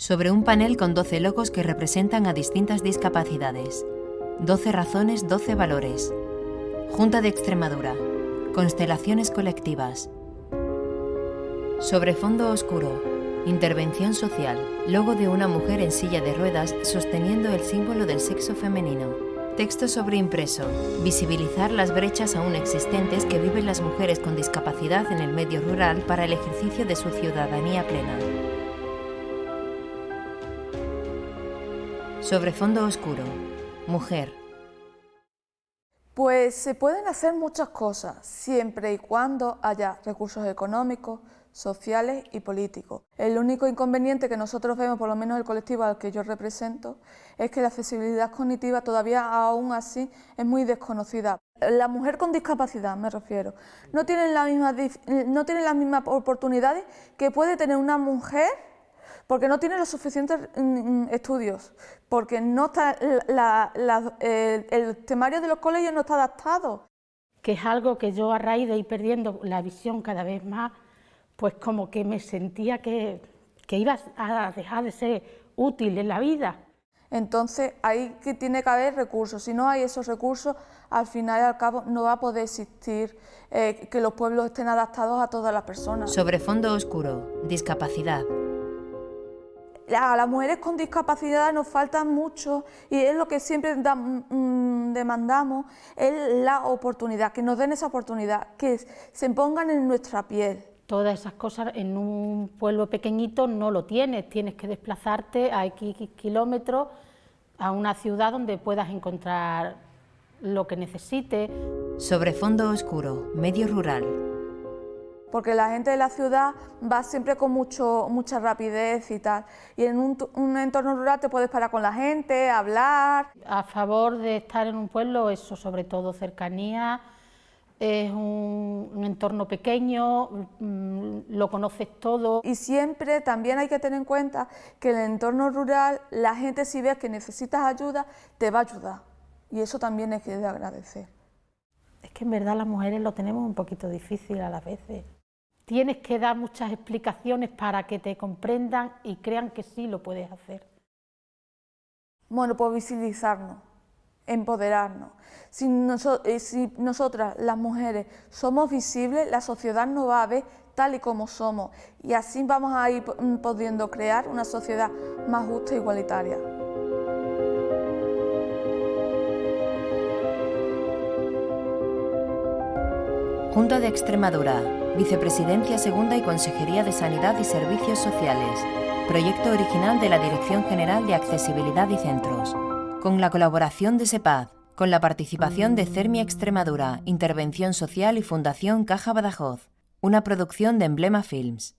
Sobre un panel con 12 logos que representan a distintas discapacidades. 12 razones, 12 valores. Junta de Extremadura. Constelaciones colectivas. Sobre fondo oscuro. Intervención social. Logo de una mujer en silla de ruedas sosteniendo el símbolo del sexo femenino. Texto sobreimpreso. Visibilizar las brechas aún existentes que viven las mujeres con discapacidad en el medio rural para el ejercicio de su ciudadanía plena. Sobre fondo oscuro. Mujer. Pues se pueden hacer muchas cosas, siempre y cuando haya recursos económicos, sociales y políticos. El único inconveniente que nosotros vemos, por lo menos el colectivo al que yo represento, es que la accesibilidad cognitiva todavía aún así es muy desconocida. La mujer con discapacidad, me refiero, no tienen las mismas oportunidades que puede tener una mujer porque no tiene los suficientes estudios, porque no está el temario de los colegios no está adaptado. Que es algo que yo, a raíz de ir perdiendo la visión cada vez más, pues como que me sentía que iba a dejar de ser útil en la vida. Entonces ahí que tiene que haber recursos. Si no hay esos recursos, al final y al cabo no va a poder existir que los pueblos estén adaptados a todas las personas. Sobre fondo oscuro. Discapacidad. A las mujeres con discapacidad nos falta mucho y es lo que siempre demandamos, es la oportunidad, que nos den esa oportunidad, que se pongan en nuestra piel. Todas esas cosas en un pueblo pequeñito no lo tienes que desplazarte a X kilómetros a una ciudad donde puedas encontrar lo que necesites. Sobre fondo oscuro. Medio rural. Porque la gente de la ciudad va siempre con mucha rapidez y tal, y en un entorno rural te puedes parar con la gente, hablar. A favor de estar en un pueblo, eso, sobre todo cercanía, es un entorno pequeño, lo conoces todo. Y siempre también hay que tener en cuenta que en el entorno rural la gente, si ves que necesitas ayuda, te va a ayudar, y eso también es que de agradecer. Es que en verdad las mujeres lo tenemos un poquito difícil a las veces. Tienes que dar muchas explicaciones para que te comprendan y crean que sí lo puedes hacer. Bueno, pues visibilizarnos, empoderarnos. Si nosotras, las mujeres, somos visibles, la sociedad nos va a ver tal y como somos, y así vamos a ir pudiendo crear una sociedad más justa e igualitaria. Junta de Extremadura. Vicepresidencia Segunda y Consejería de Sanidad y Servicios Sociales. Proyecto original de la Dirección General de Accesibilidad y Centros. Con la colaboración de SEPAD, con la participación de CERMI Extremadura, Intervención Social y Fundación Caja Badajoz. Una producción de Emblema Films.